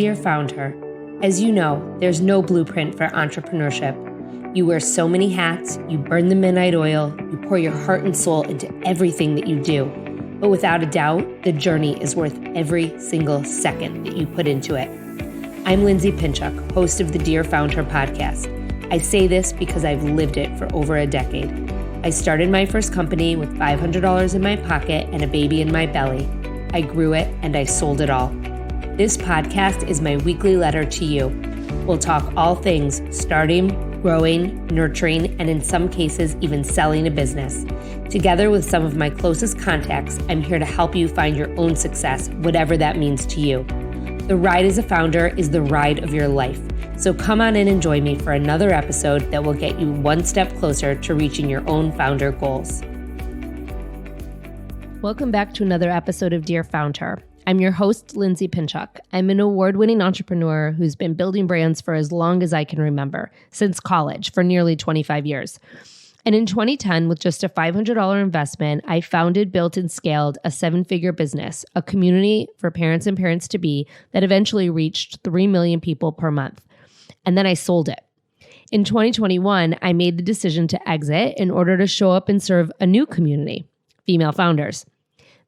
Dear Founder, as you know, there's no blueprint for entrepreneurship. You wear so many hats, you burn the midnight oil, you pour your heart and soul into everything that you do. But without a doubt, the journey is worth every single second that you put into it. I'm Lindsay Pinchuk, host of the Dear Founder podcast. I say this because I've lived it for over a decade. I started my first company with $500 in my pocket and a baby in my belly. I grew it and I sold it all. This podcast is my weekly letter to you. We'll talk all things starting, growing, nurturing, and in some cases, even selling a business. Together with some of my closest contacts, I'm here to help you find your own success, whatever that means to you. The ride as a founder is the ride of your life. So come on in and join me for another episode that will get you one step closer to reaching your own founder goals. Welcome back to another episode of Dear Founder. I'm your host, Lindsay Pinchuk. I'm an award-winning entrepreneur who's been building brands for as long as I can remember, since college, for nearly 25 years. And in 2010, with just a $500 investment, I founded, built, and scaled a seven-figure business, a community for parents and parents-to-be that eventually reached 3 million people per month. And then I sold it. In 2021, I made the decision to exit in order to show up and serve a new community, female founders.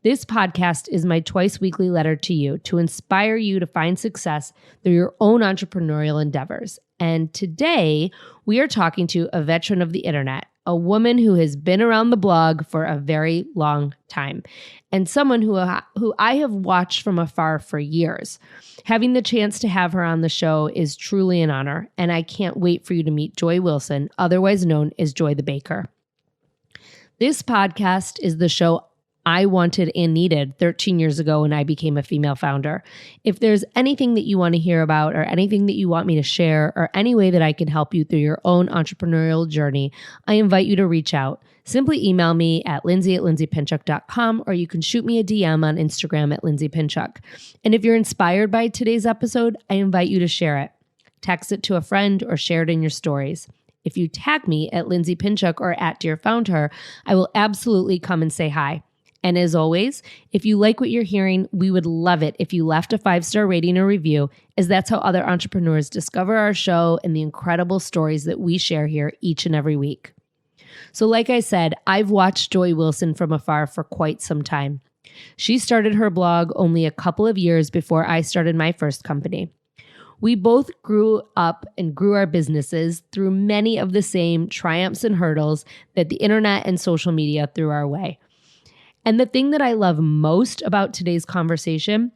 This podcast is my twice-weekly letter to you to inspire you to find success through your own entrepreneurial endeavors. And today, we are talking to a veteran of the internet, a woman who has been around the blog for a very long time, and someone who I have watched from afar for years. Having the chance to have her on the show is truly an honor, and I can't wait for you to meet Joy Wilson, otherwise known as Joy the Baker. This podcast is the show I wanted and needed 13 years ago when I became a female founder. If there's anything that you want to hear about or anything that you want me to share or any way that I can help you through your own entrepreneurial journey, I invite you to reach out. Simply email me at lindsay@lindsaypinchuk.com, or you can shoot me a DM on Instagram at lindsaypinchuk. And if you're inspired by today's episode, I invite you to share it. Text it to a friend or share it in your stories. If you tag me at Lindsay Pinchuk or at Dear Founder, I will absolutely come and say hi. And as always, if you like what you're hearing, we would love it if you left a 5-star rating or review, as that's how other entrepreneurs discover our show and the incredible stories that we share here each and every week. So like I said, I've watched Joy Wilson from afar for quite some time. She started her blog only a couple of years before I started my first company. We both grew up and grew our businesses through many of the same triumphs and hurdles that the internet and social media threw our way. And the thing that I love most about today's conversation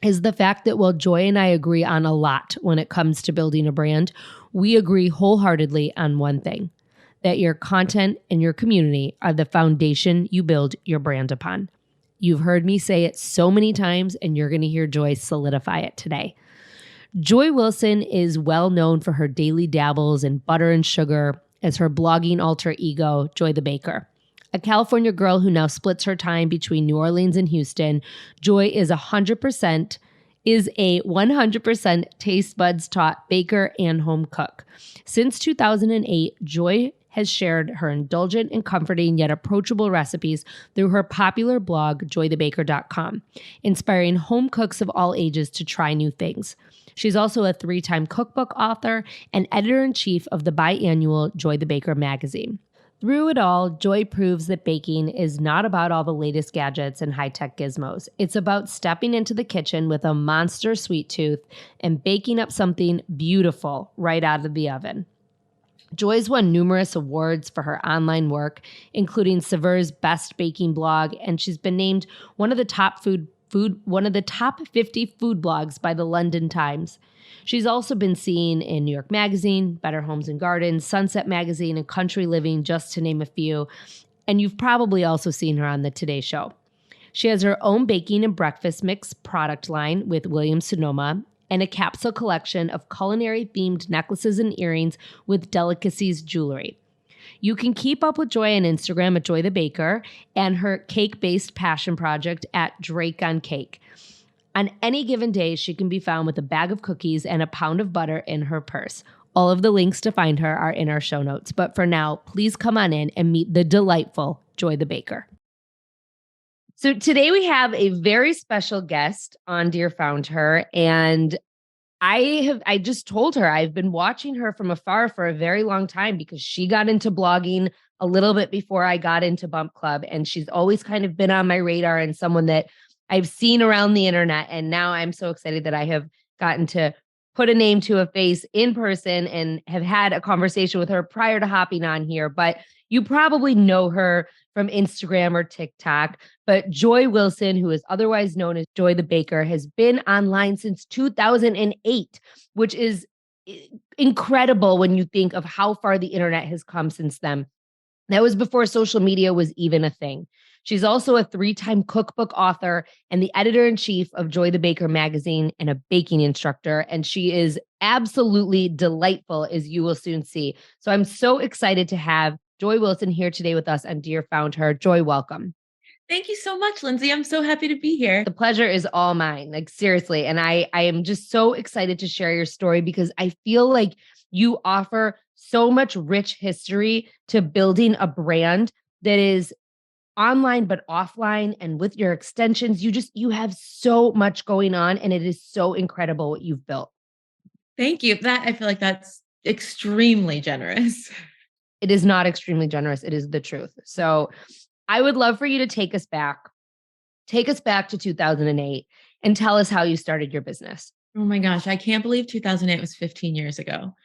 is the fact that while Joy and I agree on a lot when it comes to building a brand, we agree wholeheartedly on one thing, that your content and your community are the foundation you build your brand upon. You've heard me say it so many times, and you're going to hear Joy solidify it today. Joy Wilson is well known for her daily dabbles in butter and sugar as her blogging alter ego, Joy the Baker. A California girl who now splits her time between New Orleans and Houston, Joy is a 100% taste buds taught baker and home cook. Since 2008, Joy has shared her indulgent and comforting yet approachable recipes through her popular blog, joythebaker.com, inspiring home cooks of all ages to try new things. She's also a 3-time cookbook author and editor-in-chief of the biannual Joy the Baker magazine. Through it all, Joy proves that baking is not about all the latest gadgets and high-tech gizmos. It's about stepping into the kitchen with a monster sweet tooth and baking up something beautiful right out of the oven. Joy's won numerous awards for her online work, including Sever's Best Baking blog, and she's been named one of the top 50 food blogs by the London Times. She's also been seen in New York Magazine, Better Homes and Gardens, Sunset Magazine, and Country Living, just to name a few. And you've probably also seen her on the Today Show. She has her own baking and breakfast mix product line with Williams-Sonoma and a capsule collection of culinary-themed necklaces and earrings with Delicacies jewelry. You can keep up with Joy on Instagram at Joy the Baker and her cake-based passion project at Drake on Cake. On any given day, she can be found with a bag of cookies and a pound of butter in her purse. All of the links to find her are in our show notes. But for now, please come on in and meet the delightful Joy the Baker. So today we have a very special guest on Dear Founder, and I just told her I've been watching her from afar for a very long time because she got into blogging a little bit before I got into Bump Club. And she's always kind of been on my radar and someone that I've seen around the internet. And now I'm so excited that I have gotten to put a name to a face in person and have had a conversation with her prior to hopping on here. But you probably know her from Instagram or TikTok. But Joy Wilson, who is otherwise known as Joy the Baker, has been online since 2008, which is incredible when you think of how far the internet has come since then. That was before social media was even a thing. She's also a 3-time cookbook author and the editor in chief of Joy the Baker magazine and a baking instructor. And she is absolutely delightful, as you will soon see. So I'm so excited to have Joy Wilson here today with us on Dear Found Her. Joy, welcome. Thank you so much, Lindsay. I'm so happy to be here. The pleasure is all mine, like seriously. And I am just so excited to share your story because I feel like you offer so much rich history to building a brand that is online but offline, and with your extensions you have so much going on, and it is so incredible what you've built. Thank you. I feel like that's extremely generous. It is not extremely generous, it is the truth. So I would love for you to take us back to 2008 and tell us how you started your business. Oh my gosh, I can't believe 2008 was 15 years ago.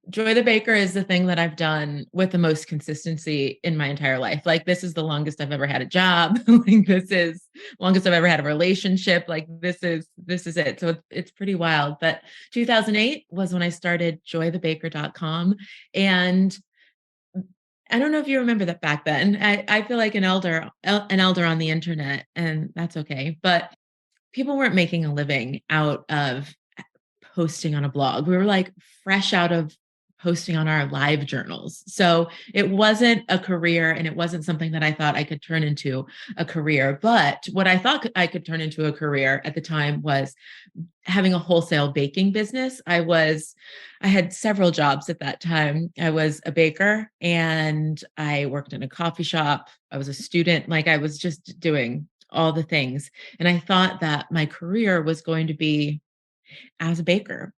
Joy the Baker is the thing that I've done with the most consistency in my entire life. Like, this is the longest I've ever had a job. Like, this is longest I've ever had a relationship. Like, this is it. So it's pretty wild. But 2008 was when I started joythebaker.com. And I don't know if you remember that back then. I feel like an elder on the internet, and that's okay. But people weren't making a living out of posting on a blog. We were like fresh out of posting on our live journals. So it wasn't a career, and it wasn't something that I thought I could turn into a career. But what I thought I could turn into a career at the time was having a wholesale baking business. I had several jobs at that time. I was a baker and I worked in a coffee shop. I was a student. Like, I was just doing all the things. And I thought that my career was going to be as a baker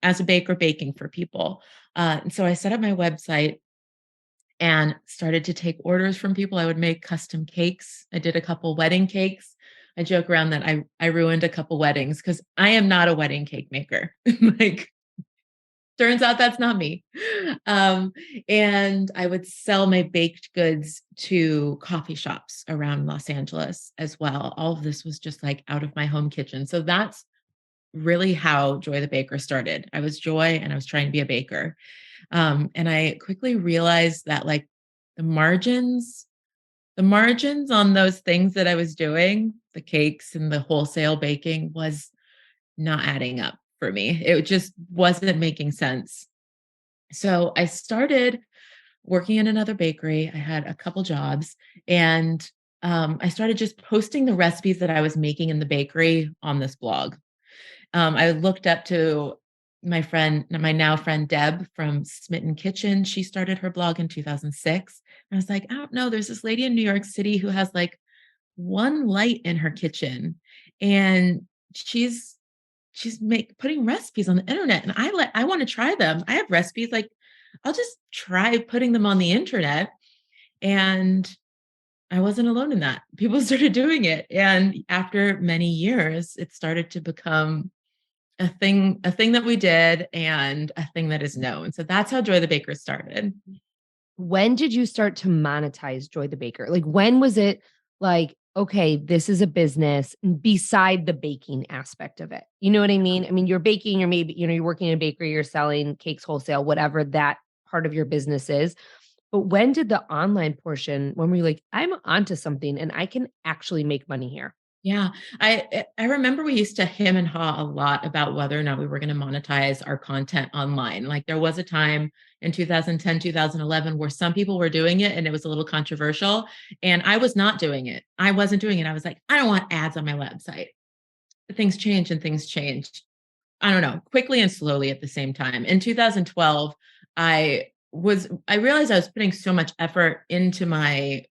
baking for people. And so I set up my website and started to take orders from people. I would make custom cakes. I did a couple wedding cakes. I joke around that I ruined a couple weddings because I am not a wedding cake maker. Like, turns out that's not me. And I would sell my baked goods to coffee shops around Los Angeles as well. All of this was just like out of my home kitchen. So that's really how Joy the Baker started. I was Joy and I was trying to be a baker. And I quickly realized that, like, the margins on those things that I was doing, the cakes and the wholesale baking, was not adding up for me. It just wasn't making sense. So I started working in another bakery. I had a couple jobs, and I started just posting the recipes that I was making in the bakery on this blog. I looked up to my now friend Deb from Smitten Kitchen. She started her blog in 2006. And I was like, I don't know, there's this lady in New York City who has like one light in her kitchen, and she's putting recipes on the internet, and I want to try them. I have recipes, like, I'll just try putting them on the internet. And I wasn't alone in that. People started doing it. And after many years, it started to become a thing that we did and a thing that is known. So that's how Joy the Baker started. When did you start to monetize Joy the Baker? Like, when was it like, okay, this is a business beside the baking aspect of it? You know what I mean? I mean, you're baking, you're maybe, you're working in a bakery, you're selling cakes wholesale, whatever that part of your business is. But when did the online portion, when were you like, I'm onto something and I can actually make money here? Yeah. I remember we used to hem and haw a lot about whether or not we were going to monetize our content online. Like, there was a time in 2010, 2011 where some people were doing it and it was a little controversial, and I was not doing it. I wasn't doing it. I was like, I don't want ads on my website. But things changed, and things changed, I don't know, quickly and slowly at the same time. In 2012, I realized I was putting so much effort into my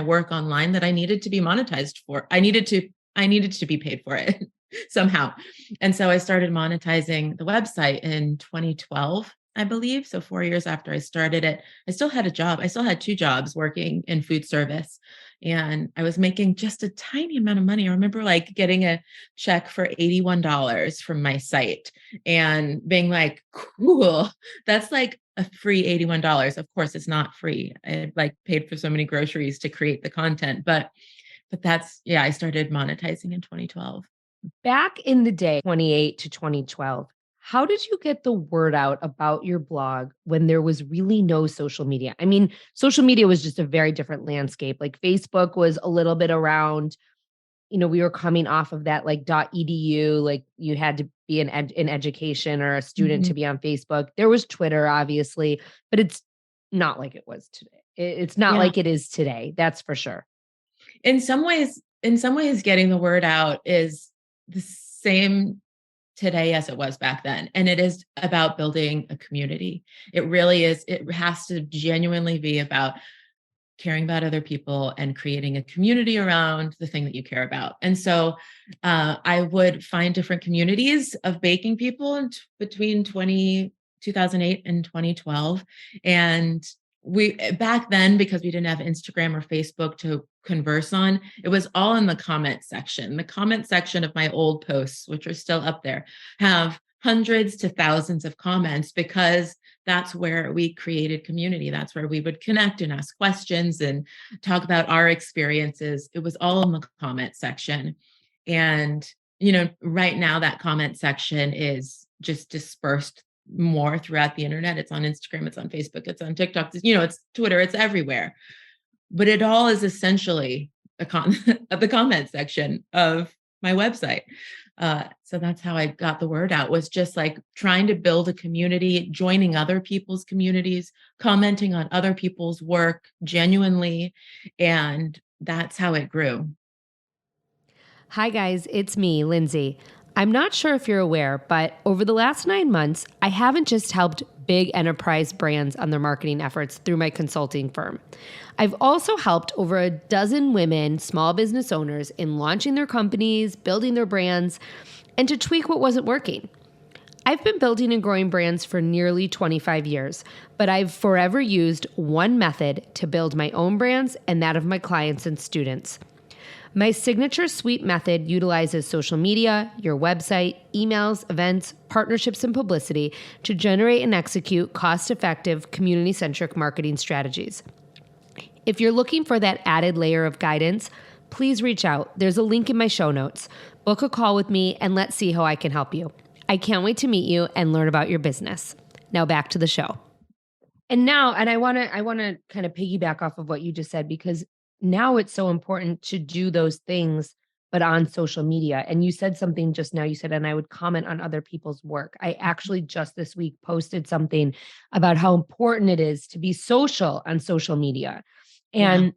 work online that I needed to be monetized for. I needed to be paid for it. somehow. And so I started monetizing the website in 2012, I believe. So 4 years after I started it, I still had a job. I still had two jobs working in food service. And I was making just a tiny amount of money. I remember like getting a check for $81 from my site and being like, cool, that's like a free $81. Of course, it's not free. I like paid for so many groceries to create the content, but that's, yeah, I started monetizing in 2012. Back in the day, 28 to 2012, how did you get the word out about your blog when there was really no social media? I mean, social media was just a very different landscape. Like Facebook was a little bit around, we were coming off of that like .edu, like you had to be in education or a student Mhm. to be on Facebook. There was Twitter, obviously, but it's not like it was today. It's not Yeah. like it is today. That's for sure. In some ways, getting the word out is the same today as it was back then. And it is about building a community. It really is. It has to genuinely be about caring about other people and creating a community around the thing that you care about. And so I would find different communities of baking people between 2008 and 2012. And we back then, because we didn't have Instagram or Facebook to converse on, it was all in the comment section. The comment section of my old posts, which are still up there, have hundreds to thousands of comments because that's where we created community. That's where we would connect and ask questions and talk about our experiences. It was all in the comment section. And, right now that comment section is just dispersed more throughout the internet. It's on Instagram, it's on Facebook, it's on TikTok, it's Twitter, it's everywhere. But it all is essentially the comment section of my website. So that's how I got the word out, was just like trying to build a community, joining other people's communities, commenting on other people's work genuinely. And that's how it grew. Hi, guys. It's me, Lindsay. I'm not sure if you're aware, but over the last 9 months, I haven't just helped big enterprise brands on their marketing efforts through my consulting firm. I've also helped over a dozen women, small business owners, in launching their companies, building their brands, and to tweak what wasn't working. I've been building and growing brands for nearly 25 years, but I've forever used one method to build my own brands and that of my clients and students. My signature suite method utilizes social media, your website, emails, events, partnerships, and publicity to generate and execute cost-effective, community-centric marketing strategies. If you're looking for that added layer of guidance, please reach out. There's a link in my show notes. Book a call with me and let's see how I can help you. I can't wait to meet you and learn about your business. Now back to the show. And I want to kind of piggyback off of what you just said, because now it's so important to do those things, but on social media. And you said something just now, you said, and I would comment on other people's work. I actually just this week posted something about how important it is to be social on social media. Yeah. And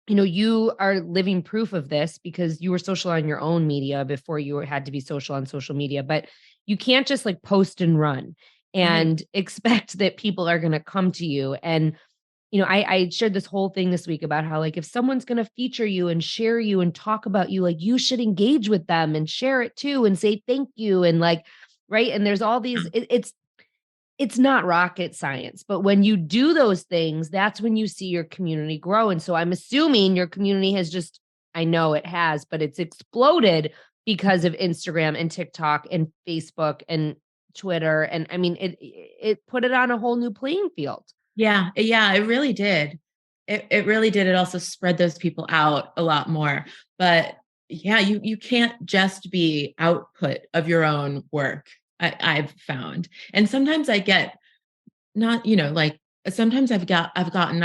you are living proof of this because you were social on your own media before you had to be social on social media. But you can't just like post and run Right. and expect that people are going to come to you. And, I shared this whole thing this week about how, like, if someone's going to feature you and share you and talk about you, like, you should engage with them and share it too and say thank you. And like, right. And there's all these, it's not rocket science, but when you do those things, that's when you see your community grow. And so I'm assuming your community has just, I know it has, but it's exploded because of Instagram and TikTok and Facebook and Twitter. And I mean, it put it on a whole new playing field. Yeah, yeah, it really did. It really did. It also spread those people out a lot more. But yeah, you can't just be output of your own work, I've found. And sometimes I get not, like sometimes I've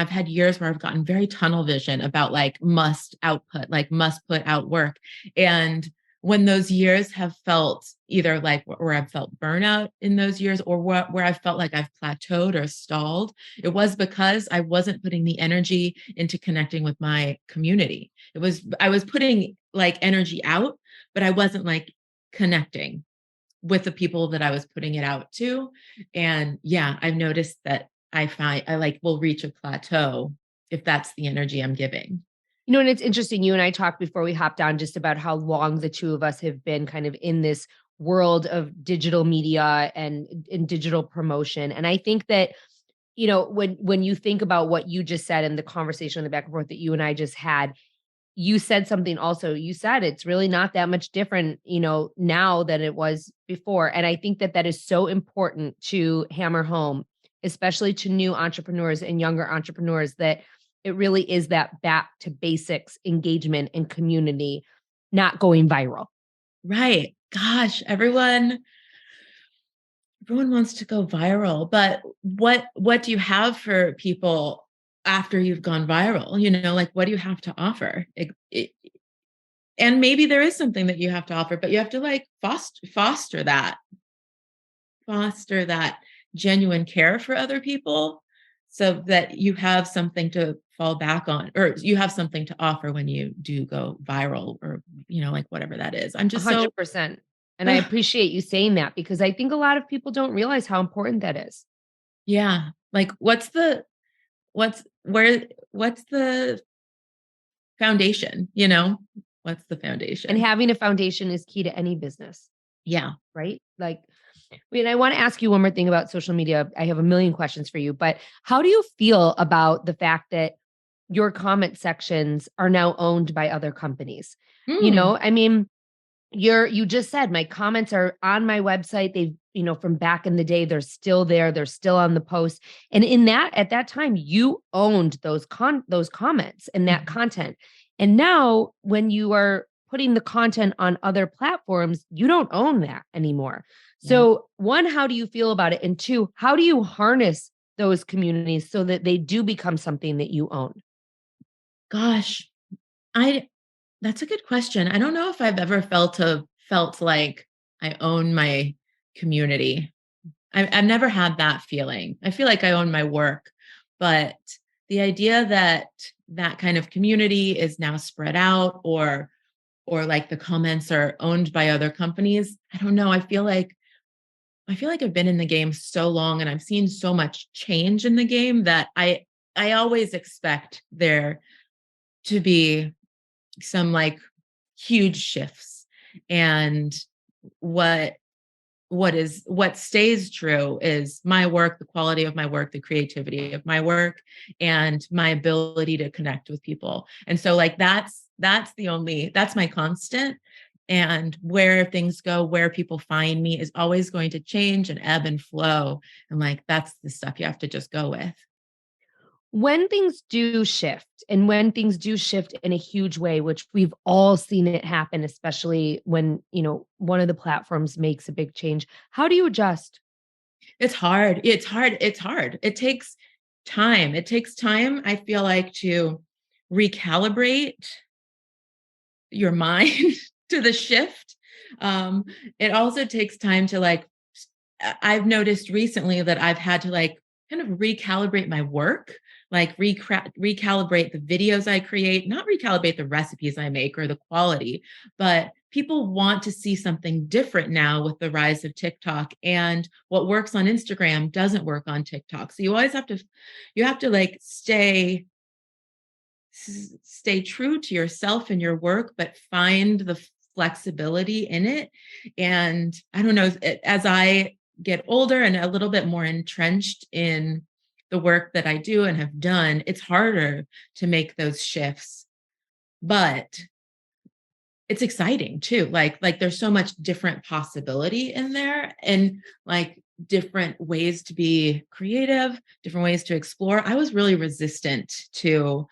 had years where I've gotten very tunnel vision about like must output, like must put out work. And when those years have felt either like where I've felt burnout in those years, or where I felt like I've plateaued or stalled, it was because I wasn't putting the energy into connecting with my community. I was putting like energy out, but I wasn't like connecting with the people that I was putting it out to. And yeah, I've noticed that I like will reach a plateau if that's the energy I'm giving. And it's interesting. You and I talked before we hopped on just about how long the two of us have been kind of in this world of digital media and in digital promotion. And I think that, when you think about what you just said and the conversation in the back and forth that you and I just had, you said something also. You said it's really not that much different, now than it was before. And I think that that is so important to hammer home, especially to new entrepreneurs and younger entrepreneurs, that it really is that back to basics engagement and community, not going viral. Right. Gosh, everyone wants to go viral, but what do you have for people after you've gone viral? Like, what do you have to offer? And maybe there is something that you have to offer, but you have to like foster that genuine care for other people so that you have something to fall back on, or you have something to offer when you do go viral, or like whatever that is. I'm just so 100%. And I appreciate you saying that, because I think a lot of people don't realize how important that is. yeah. Like what's the foundation, What's the foundation? And having a foundation is key to any business, Yeah. right? Like, I want to ask you one more thing about social media. I have a million questions for you, but how do you feel about the fact that your comment sections are now owned by other companies? Mm, I mean, you just said my comments are on my website. They've, from back in the day, they're still there. They're still on the post. And at that time, you owned those comments and that mhm. content. And now when you are putting the content on other platforms, you don't own that anymore. Yeah. So, one, how do you feel about it? And two, how do you harness those communities so that they do become something that you own? Gosh, I that's a good question. I don't know if I've ever felt like I own my community. I've never had that feeling. I feel like I own my work, but the idea that that kind of community is now spread out, or like the comments are owned by other companies, I don't know. I feel like I've been in the game so long and I've seen so much change in the game that I always expect there to be some like huge shifts. And what what stays true is my work, the quality of my work, the creativity of my work, and my ability to connect with people. And so like that's my constant. And where things go, where people find me is always going to change and ebb and flow. And like that's the stuff you have to just go with. When things do shift, and when things do shift in a huge way, which we've all seen it happen, especially when, one of the platforms makes a big change, how do you adjust? It's hard. It's hard. It's hard. It takes time. It takes time, I feel like, to recalibrate your mind to the shift. Um, it also takes time to like, I've noticed recently that I've had to like kind of recalibrate my work, like recalibrate the videos I create, not recalibrate the recipes I make or the quality, but people want to see something different now with the rise of TikTok, and what works on Instagram doesn't work on TikTok. So you have to like stay true to yourself and your work, but find the flexibility in it. And I don't know, as I get older and a little bit more entrenched in the work that I do and have done, it's harder to make those shifts. But it's exciting too. Like there's so much different possibility in there, and like different ways to be creative, different ways to explore. I was really resistant to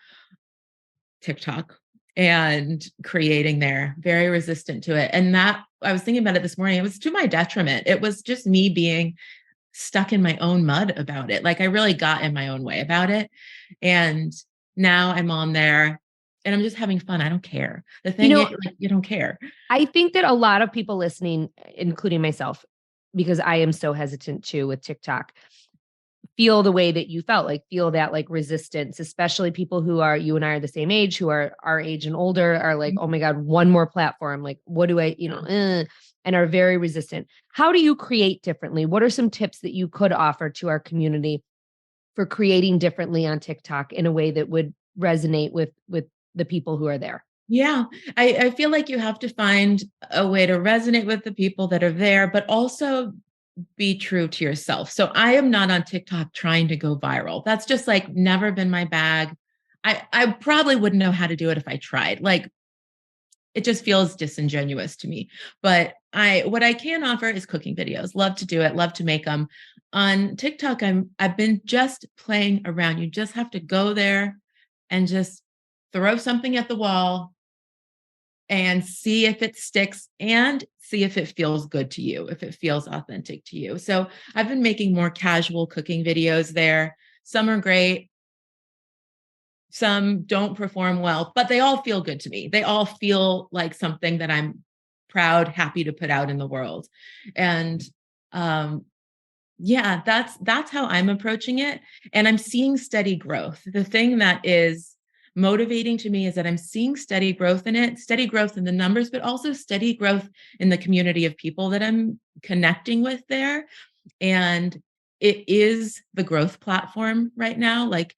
TikTok and creating there, very resistant to it. And that I was thinking about it this morning. It was to my detriment. It was just me being stuck in my own mud about it. Like I really got in my own way about it. And now I'm on there and I'm just having fun. I don't care. The You thing is, know, like, you don't care. I think that a lot of people listening, including myself, because I am so hesitant too with TikTok, feel the way that you felt, like feel that like resistance, especially people who are, you and I are the same age, who are our age and older, are like, oh my God, one more platform. Like, what do I, and are very resistant. How do you create differently? What are some tips that you could offer to our community for creating differently on TikTok in a way that would resonate with the people who are there. Yeah, I feel like you have to find a way to resonate with the people that are there, but also be true to yourself. So I am not on TikTok trying to go viral. That's just like never been my bag. I probably wouldn't know how to do it if I tried. Like it just feels disingenuous to me. But what I can offer is cooking videos. Love to do it, love to make them. On TikTok, I've been just playing around. You just have to go there and just throw something at the wall and see if it sticks and see if it feels good to you, if it feels authentic to you. So I've been making more casual cooking videos there. Some are great, some don't perform well, but they all feel good to me. They all feel like something that I'm proud, happy to put out in the world. And yeah, that's how I'm approaching it. And I'm seeing steady growth. The thing that is motivating to me is that I'm seeing steady growth in it, steady growth in the numbers, but also steady growth in the community of people that I'm connecting with there. And it is the growth platform right now. Like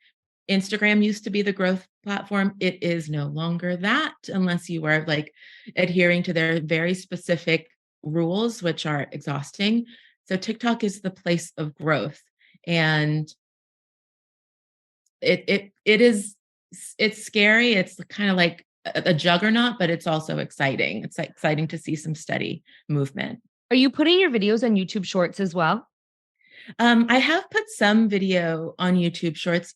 Instagram used to be the growth platform. It is no longer that unless you are like adhering to their very specific rules, which are exhausting. So TikTok is the place of growth. And it is it's scary. It's kind of like a juggernaut, but it's also exciting. It's exciting to see some steady movement. Are you putting your videos on YouTube Shorts as well? I have put some video on YouTube Shorts.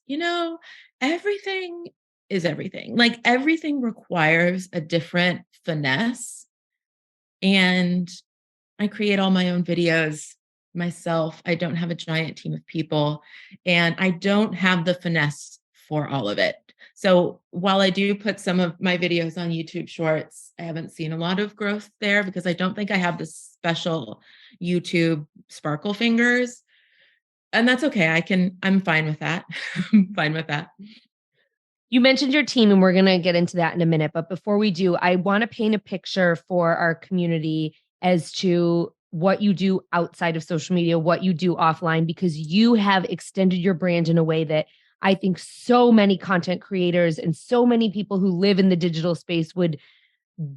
Everything is everything. Like everything requires a different finesse. And I create all my own videos myself. I don't have a giant team of people, and I don't have the finesse for all of it. So while I do put some of my videos on YouTube Shorts, I haven't seen a lot of growth there because I don't think I have the special YouTube sparkle fingers. And that's okay. I'm fine with that. I'm fine with that. You mentioned your team, and we're going to get into that in a minute. But before we do, I want to paint a picture for our community as to what you do outside of social media, what you do offline, because you have extended your brand in a way that I think so many content creators and so many people who live in the digital space would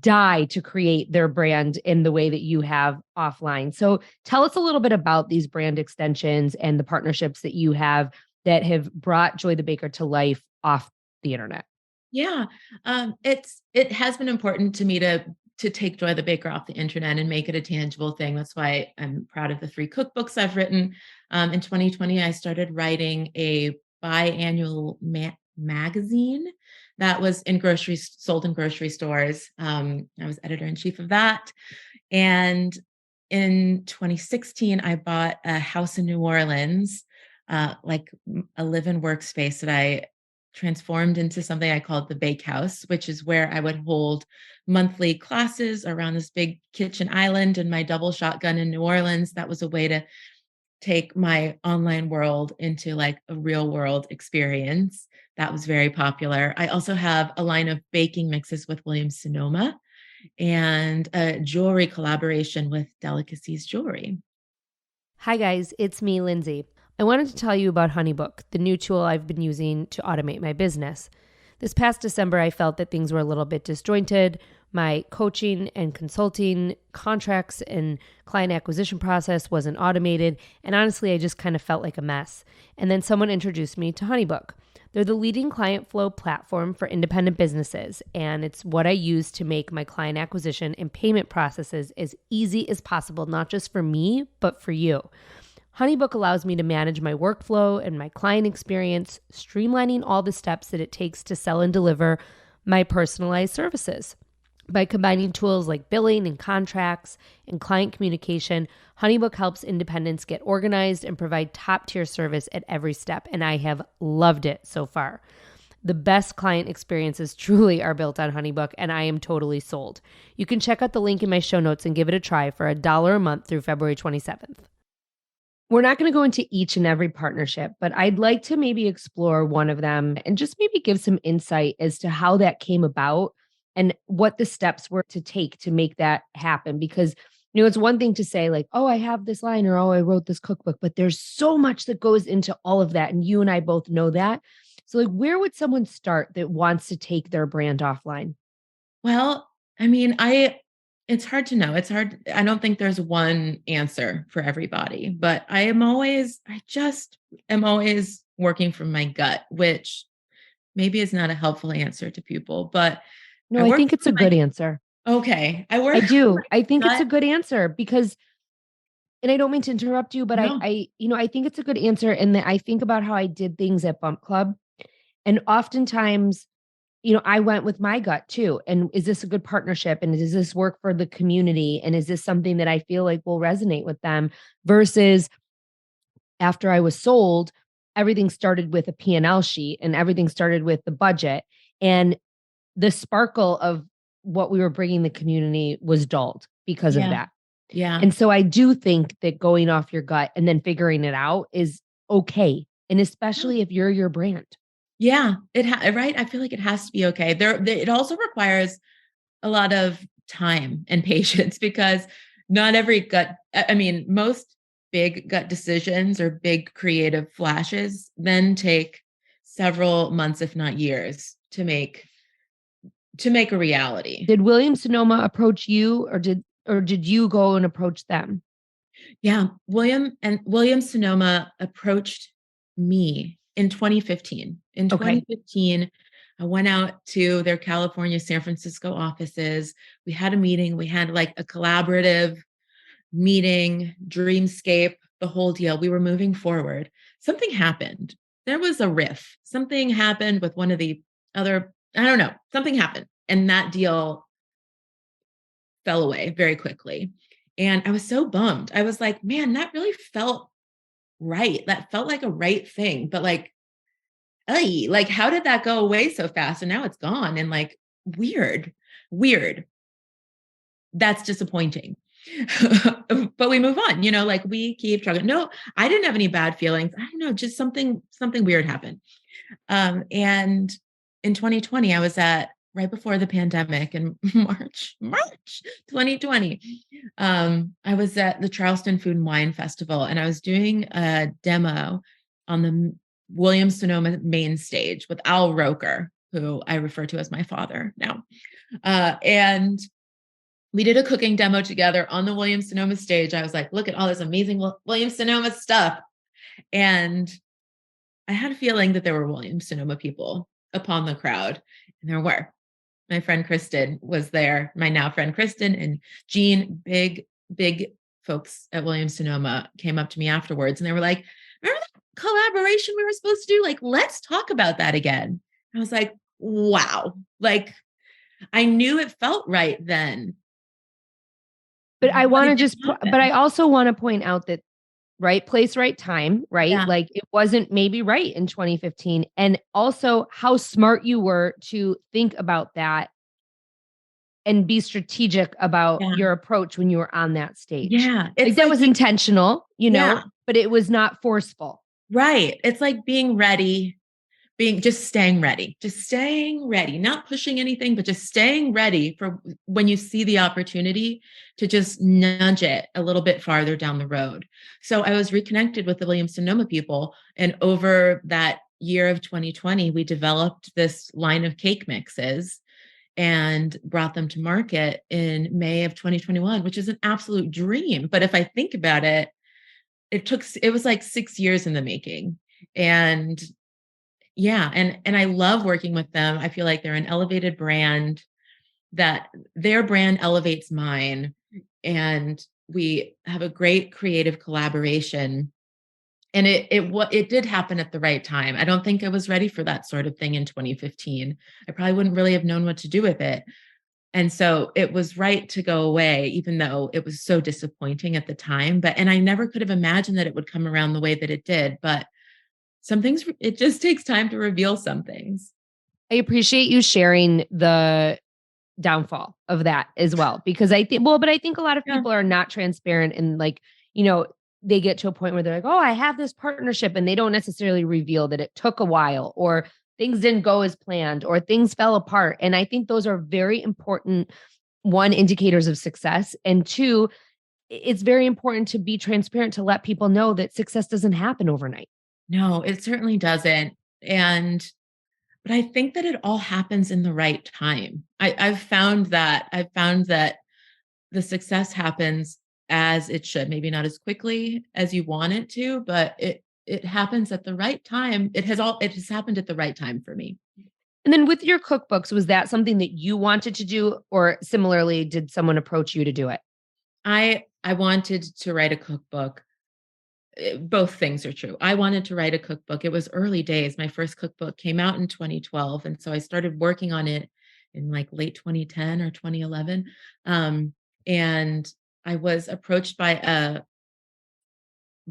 die to create their brand in the way that you have offline. So tell us a little bit about these brand extensions and the partnerships that you have that have brought Joy the Baker to life off the internet. Yeah. It has been important to me to take Joy the Baker off the internet and make it a tangible thing. That's why I'm proud of the 3 cookbooks I've written. In 2020, I started writing a biannual magazine that was sold in grocery stores. I was editor-in-chief of that. And in 2016, I bought a house in New Orleans, like a live-in workspace that I transformed into something I called the Bake House, which is where I would hold monthly classes around this big kitchen island and my double shotgun in New Orleans. That was a way to take my online world into like a real world experience. That was very popular. I also have a line of baking mixes with Williams Sonoma and a jewelry collaboration with Delicacies Jewelry. Hi, guys. It's me, Lindsay. I wanted to tell you about HoneyBook, the new tool I've been using to automate my business. This past December, I felt that things were a little bit disjointed. My coaching and consulting contracts and client acquisition process wasn't automated. And honestly, I just kind of felt like a mess. And then someone introduced me to HoneyBook. They're the leading client flow platform for independent businesses, and it's what I use to make my client acquisition and payment processes as easy as possible, not just for me, but for you. HoneyBook allows me to manage my workflow and my client experience, streamlining all the steps that it takes to sell and deliver my personalized services. By combining tools like billing and contracts and client communication, HoneyBook helps independents get organized and provide top-tier service at every step, and I have loved it so far. The best client experiences truly are built on HoneyBook, and I am totally sold. You can check out the link in my show notes and give it a try for $1 a month through February 27th. We're not going to go into each and every partnership, but I'd like to maybe explore one of them and just maybe give some insight as to how that came about and what the steps were to take to make that happen. Because, it's one thing to say like, oh, I have this line or, oh, I wrote this cookbook, but there's so much that goes into all of that. And you and I both know that. So like, where would someone start that wants to take their brand offline? Well, it's hard to know. It's hard. I don't think there's one answer for everybody, but I just am always working from my gut, which maybe is not a helpful answer to people, but No, I I work think it's a from my, good answer. okay. I I work from do. I think my it's a gut. good answer because, and I don't mean to interrupt you, but No. I think it's a good answer. And that I think about how I did things at Bump Club. And oftentimes, I went with my gut too. And is this a good partnership? And does this work for the community? And is this something that I feel like will resonate with them? Versus after I was sold, everything started with a P&L sheet and everything started with the budget. And the sparkle of what we were bringing the community was dulled because of Yeah. that. Yeah. And so I do think that going off your gut and then figuring it out is okay. And especially if you're your brand. Yeah. Right. I feel like it has to be okay. It also requires a lot of time and patience because not every most big gut decisions or big creative flashes then take several months, if not years, to make a reality. Did Williams Sonoma approach you or did you go and approach them? Yeah, William Sonoma approached me in 2015. In Okay. 2015, I went out to their California, San Francisco offices. We had a meeting. We had like a collaborative meeting, dreamscape, the whole deal. We were moving forward. Something happened. There was a riff. Something happened with one of the other, I don't know, something happened. And that deal fell away very quickly. And I was so bummed. I was like, man, that really felt right. That felt like a right thing. But like, ay, like, how did that go away so fast? And now it's gone. And like, weird. That's disappointing. But we move on, like we keep trucking. No, I didn't have any bad feelings. I don't know, just something weird happened. And in 2020, I was at right before the pandemic in March 2020. I was at the Charleston Food and Wine Festival and I was doing a demo on the Williams Sonoma main stage with Al Roker, who I refer to as my father now. And we did a cooking demo together on the Williams Sonoma stage. I was like, look at all this amazing Williams Sonoma stuff. And I had a feeling that there were Williams Sonoma people upon the crowd. And there were. My friend Kristen was there. My now friend Kristen and Jean, big folks at Williams Sonoma came up to me afterwards and they were like, remember that collaboration we were supposed to do? Like, let's talk about that again. I was like, wow. Like, I knew it felt right then. But I But want it to didn't but I happen. also want to point out that right place, right time, right? Yeah. Like it wasn't maybe right in 2015. And also how smart you were to think about that and be strategic about Yeah. your approach when you were on that stage. Yeah. Like It's that like, was intentional, yeah, but it was not forceful. right. It's like being ready, just staying ready, not pushing anything, but just staying ready for when you see the opportunity to just nudge it a little bit farther down the road. So I was reconnected with the Williams Sonoma people. And over that year of 2020, we developed this line of cake mixes and brought them to market in May of 2021, which is an absolute dream. But if I think about it, it was like 6 years in the making. And yeah, and I love working with them. I feel like they're an elevated brand, that their brand elevates mine, and we have a great creative collaboration. And it did happen at the right time. I don't think I was ready for that sort of thing in 2015. I probably wouldn't really have known what to do with it. And so it was right to go away, even though it was so disappointing at the time. And I never could have imagined that it would come around the way that it did. But some things, it just takes time to reveal some things. I appreciate you sharing the downfall of that as well because but I think a lot of Yeah. people are not transparent and like, they get to a point where they're like, "Oh, I have this partnership," and they don't necessarily reveal that it took a while or things didn't go as planned or things fell apart. And I think those are very important, one, indicators of success, and two, it's very important to be transparent to let people know that success doesn't happen overnight. No, it certainly doesn't. And but I think that it all happens in the right time. I've found that the success happens as it should, maybe not as quickly as you want it to, but it happens at the right time. It has happened at the right time for me. And then with your cookbooks, was that something that you wanted to do, or similarly, did someone approach you to do it? I wanted to write a cookbook. Both things are true. I wanted to write a cookbook. It was early days. My first cookbook came out in 2012. And so I started working on it in like late 2010 or 2011. And I was approached by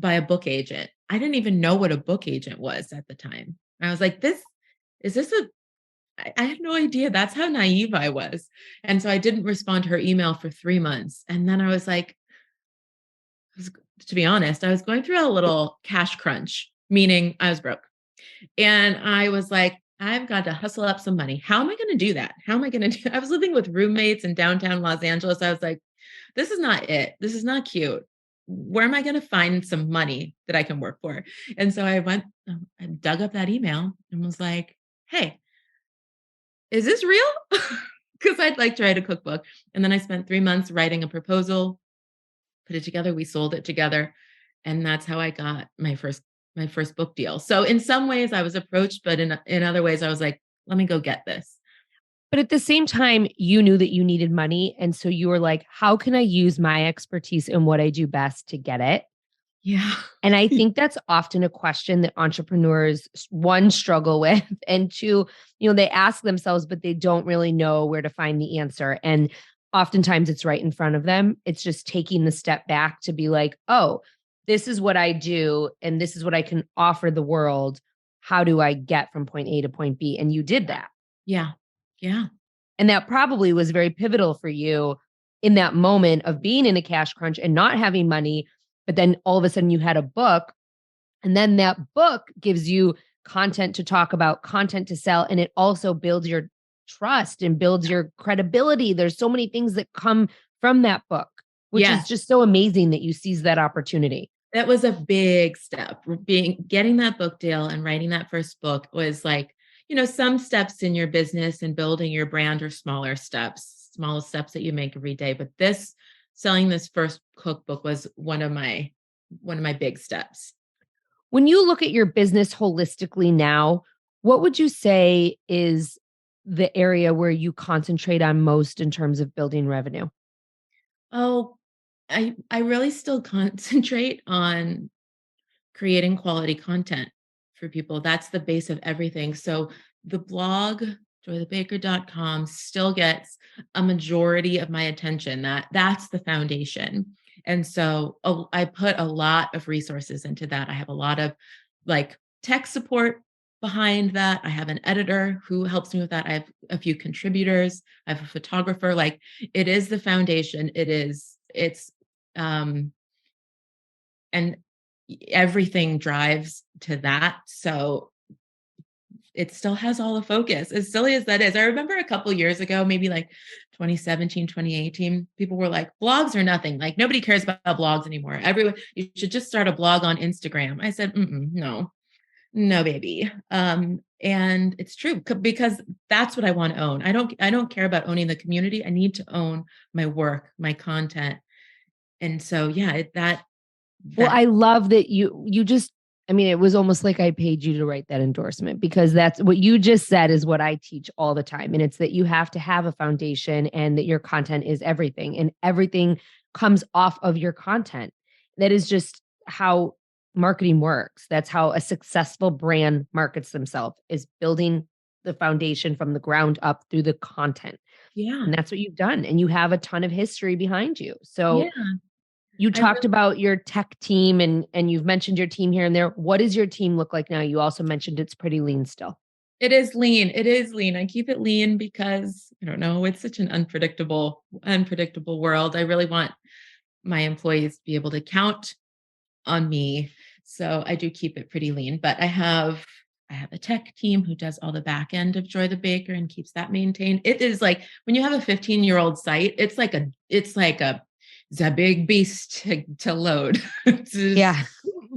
a book agent. I didn't even know what a book agent was at the time. I was like, is this a I had no idea. That's how naive I was. And so I didn't respond to her email for 3 months. And then I was like, to be honest, I was going through a little cash crunch, meaning I was broke. And I was like, I've got to hustle up some money. How am I going to do that? How am I going to do I was living with roommates in downtown Los Angeles. I was like, this is not it. This is not cute. Where am I going to find some money that I can work for? And so I dug up that email and was like, hey, is this real? Because I'd like to write a cookbook. And then I spent 3 months writing a proposal, put it together. We sold it together. And that's how I got my first book deal. So in some ways I was approached, but in other ways I was like, let me go get this. But at the same time, you knew that you needed money. And so you were like, how can I use my expertise and what I do best to get it? Yeah. And I think that's often a question that entrepreneurs, one, struggle with, and two, they ask themselves, but they don't really know where to find the answer. And oftentimes it's right in front of them. It's just taking the step back to be like, oh, this is what I do, and this is what I can offer the world. How do I get from point A to point B? And you did that. Yeah. Yeah. And that probably was very pivotal for you in that moment of being in a cash crunch and not having money. But then all of a sudden you had a book, and then that book gives you content to talk about, content to sell, and it also builds your trust and builds your credibility. There's so many things that come from that book, which is Yes. just so amazing that you seize that opportunity. That was a big step. Getting that book deal and writing that first book was like, some steps in your business and building your brand are smaller steps, small steps that you make every day. But selling this first cookbook was one of my big steps. When you look at your business holistically now, what would you say is the area where you concentrate on most in terms of building revenue? Oh, I really still concentrate on creating quality content for people. That's the base of everything. So the blog, joythebaker.com, still gets a majority of my attention. That's the foundation. And so I put a lot of resources into that. I have a lot of like tech support behind that. I have an editor who helps me with that. I have a few contributors. I have a photographer. Like, it is the foundation. Um and everything drives to that. So it still has all the focus, as silly as that is. I remember a couple years ago, maybe like 2017, 2018, people were like, blogs are nothing. Like, nobody cares about blogs anymore. You should just start a blog on Instagram. I said, no, baby. And it's true, because that's what I want to own. I don't care about owning the community. I need to own my work, my content. And so, yeah, Well, that I love that you just, I mean, it was almost like I paid you to write that endorsement, because that's what you just said is what I teach all the time. And it's that you have to have a foundation, and that your content is everything, and everything comes off of your content. That is just how marketing works. That's how a successful brand markets themselves, is building the foundation from the ground up through the content. yeah. And that's what you've done. And you have a ton of history behind you. So Yeah. you I talked about your tech team, and you've mentioned your team here and there. What does your team look like now? You also mentioned it's pretty lean still. It is lean. It is lean. I keep it lean because I don't know, it's such an unpredictable world. I really want my employees to be able to count on me. So I do keep it pretty lean, but I have a tech team who does all the back end of Joy the Baker and keeps that maintained. It is like, when you have a 15-year-old site, it's like a big beast to load. Yeah.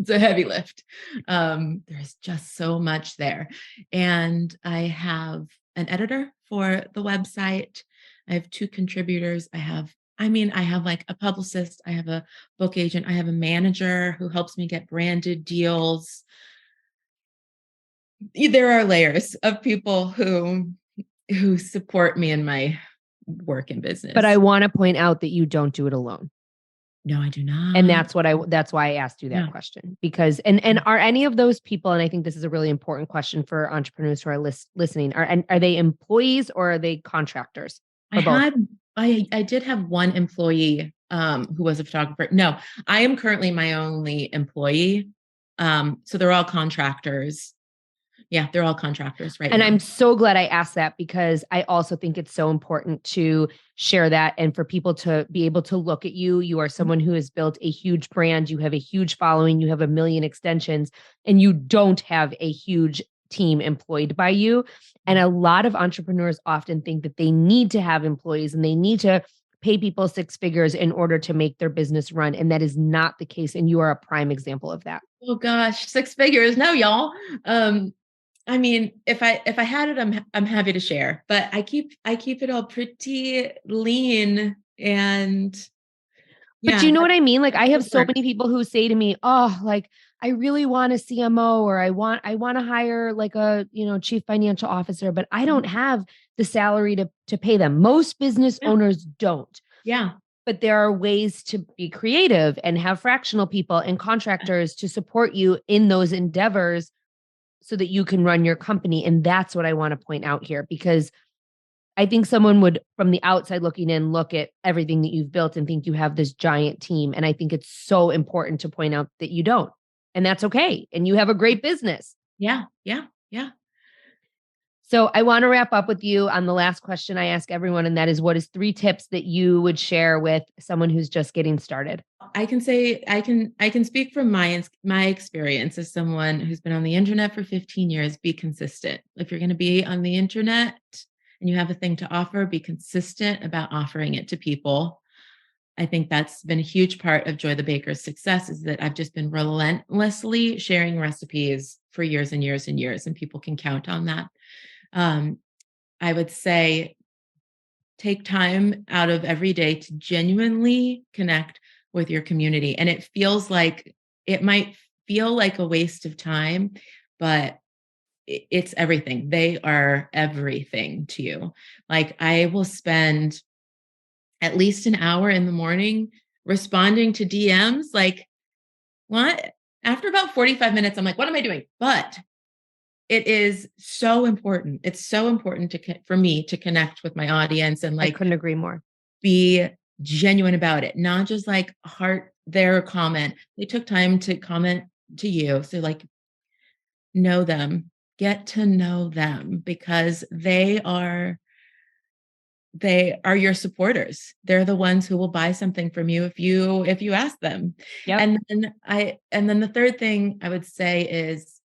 It's a heavy lift. There's just so much there. And I have an editor for the website. I have 2 contributors. I have like a publicist. I have a book agent. I have a manager who helps me get branded deals. There are layers of people who support me in my work and business. But I want to point out that you don't do it alone. No, I do not. And that's why I asked you that question, because, and are any of those people, and I think this is a really important question for entrepreneurs who are listening, are they employees or are they contractors? I did have one employee who was a photographer. No, I am currently my only employee. So they're all contractors. Yeah, they're all contractors right now. And I'm so glad I asked that, because I also think it's so important to share that and for people to be able to look at you. You are someone who has built a huge brand. You have a huge following. You have 1 million extensions, and you don't have a huge team employed by you. And a lot of entrepreneurs often think that they need to have employees and they need to pay people 6 figures in order to make their business run. And that is not the case. And you are a prime example of that. Oh gosh, 6 figures. No, y'all. I mean, if I had it, I'm happy to share, but I keep it all pretty lean and. But do you know what I mean? Like, I have so many people who say to me, "Oh, like I really want a CMO, or I want to hire like a, chief financial officer, but I don't have the salary to pay them." Most business owners don't. Yeah. But there are ways to be creative and have fractional people and contractors to support you in those endeavors so that you can run your company. And that's what I want to point out here, because I think someone would, from the outside looking in, look at everything that you've built and think you have this giant team. And I think it's so important to point out that you don't. And that's okay. And you have a great business. Yeah. So I want to wrap up with you on the last question I ask everyone. And that is, what is 3 tips that you would share with someone who's just getting started? I can say, I can speak from my experience as someone who's been on the internet for 15 years. Be consistent. If you're going to be on the internet and you have a thing to offer, be consistent about offering it to people. I think that's been a huge part of Joy the Baker's success, is that I've just been relentlessly sharing recipes for years and years and years, and people can count on that. I would say take time out of every day to genuinely connect with your community. And it might feel like a waste of time, but it's everything. They are everything to you. Like, I will spend at least an hour in the morning responding to DMs. Like, what? After about 45 minutes, I'm like, what am I doing? But it is so important. It's so important for me to connect with my audience and I couldn't agree more. Be genuine about it. Not just like heart their comment. They took time to comment to you. So like, know them, get to know them, because they are your supporters. They're the ones who will buy something from you if you ask them. Yep. And then the third thing I would say is,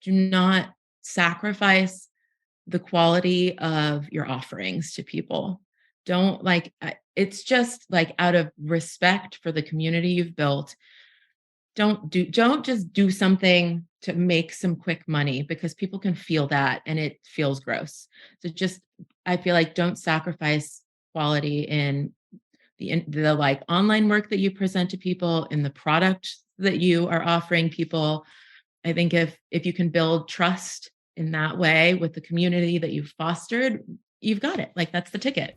do not sacrifice the quality of your offerings to people. Don't it's just like, out of respect for the community you've built, don't just do something to make some quick money, because people can feel that and it feels gross. So I feel like, don't sacrifice quality in the like online work that you present to people, in the product that you are offering people. I think if you can build trust in that way with the community that you've fostered, you've got it. Like, that's the ticket.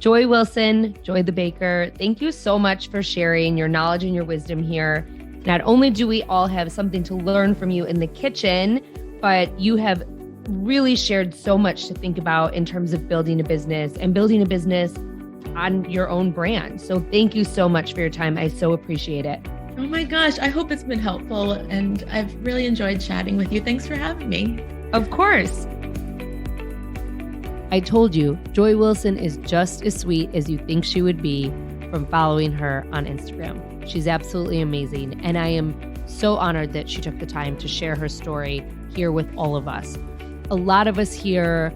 Joy Wilson, Joy the Baker, thank you so much for sharing your knowledge and your wisdom here. Not only do we all have something to learn from you in the kitchen, but you have really shared so much to think about in terms of building a business and building a business on your own brand. So thank you so much for your time. I so appreciate it. Oh my gosh, I hope it's been helpful, and I've really enjoyed chatting with you. Thanks for having me. Of course. I told you, Joy Wilson is just as sweet as you think she would be from following her on Instagram. She's absolutely amazing, and I am so honored that she took the time to share her story here with all of us. A lot of us here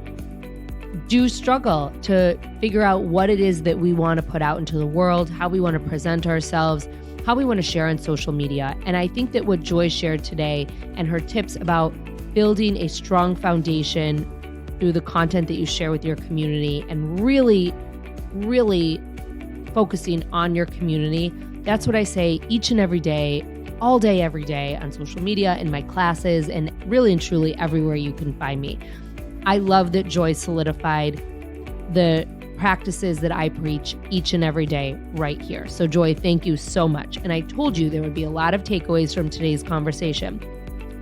do struggle to figure out what it is that we want to put out into the world, how we want to present ourselves. how we want to share on social media. And I think that what Joy shared today and her tips about building a strong foundation through the content that you share with your community and really, really focusing on your community, that's what I say each and every day, all day, every day on social media, in my classes, and really and truly everywhere you can find me. I love that Joy solidified the practices that I preach each and every day right here. So Joy, thank you so much. And I told you there would be a lot of takeaways from today's conversation.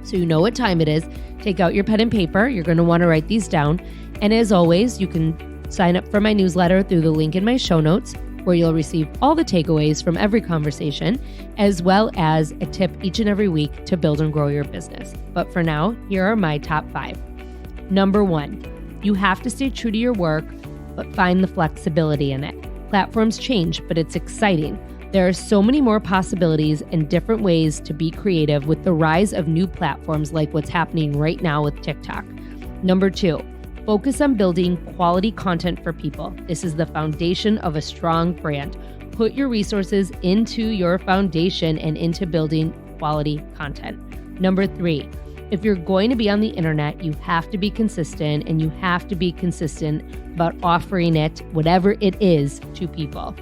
So you know what time it is. Take out your pen and paper. You're going to want to write these down. And as always, you can sign up for my newsletter through the link in my show notes, where you'll receive all the takeaways from every conversation, as well as a tip each and every week to build and grow your business. But for now, here are my top 5. Number 1, you have to stay true to your work, but find the flexibility in it. Platforms change, but it's exciting. There are so many more possibilities and different ways to be creative with the rise of new platforms like what's happening right now with TikTok. Number 2, focus on building quality content for people. This is the foundation of a strong brand. Put your resources into your foundation and into building quality content. Number 3, if you're going to be on the internet, you have to be consistent, and you have to be consistent about offering it, whatever it is, to people.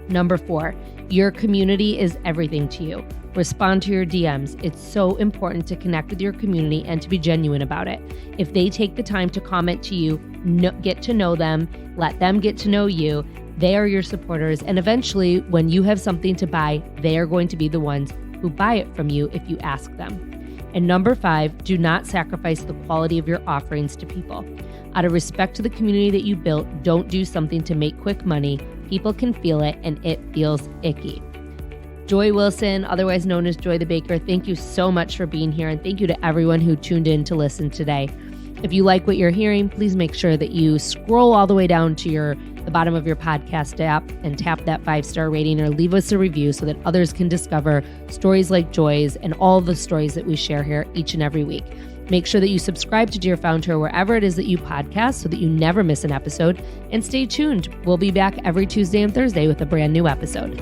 Number 4, your community is everything to you. Respond to your DMs. It's so important to connect with your community and to be genuine about it. If they take the time to comment to you, get to know them, let them get to know you. They are your supporters. And eventually, when you have something to buy, they are going to be the ones who buy it from you if you ask them. And number 5, do not sacrifice the quality of your offerings to people. Out of respect to the community that you built, don't do something to make quick money. People can feel it, and it feels icky. Joy Wilson, otherwise known as Joy the Baker, thank you so much for being here, and thank you to everyone who tuned in to listen today. If you like what you're hearing, please make sure that you scroll all the way down to the bottom of your podcast app and tap that 5-star rating, or leave us a review so that others can discover stories like Joy's and all the stories that we share here each and every week. Make sure that you subscribe to Dear Founder wherever it is that you podcast so that you never miss an episode. And stay tuned. We'll be back every Tuesday and Thursday with a brand new episode.